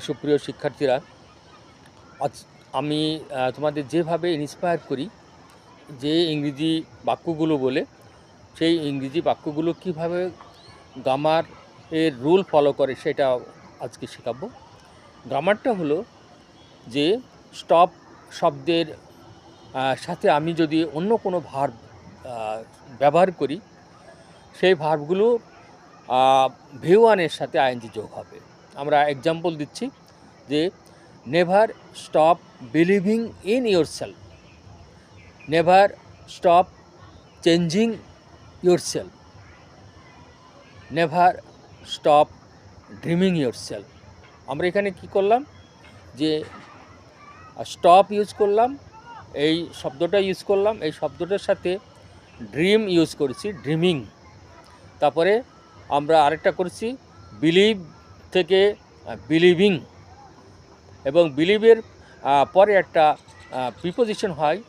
সুপ্রিয় শিক্ষার্থীরা, আজ আমি তোমাদের যেভাবে ইন্সপায়ার করি যে ইংরেজি বাক্যগুলো বলে, সেই ইংরেজি বাক্যগুলো কীভাবে গ্রামার এর রুল ফলো করে সেটা আজকে শেখাবো। গ্রামারটা হলো যে স্টপ শব্দের সাথে আমি যদি অন্য কোনো ভার্ব ব্যবহার করি, সেই ভার্বগুলো V1-এর সাথে আইএনজি যোগ হবে। আমরা এক্সাম্পল দিচ্ছি যে never stop believing in your self, never stop changing your self, never stop dreaming your self. আমরা এখানে কি করলাম যে স্টপ ইউজ করলাম, এই শব্দটা ইউজ করলাম, এই শব্দটার সাথে ড্রিম ইউজ করেছি, ড্রিমিং। তারপরে আমরা আরেকটা করেছি বিলিভ থেকে বিলিভিং, এবং বিলিভের পরে একটা প্রিপোজিশন হয়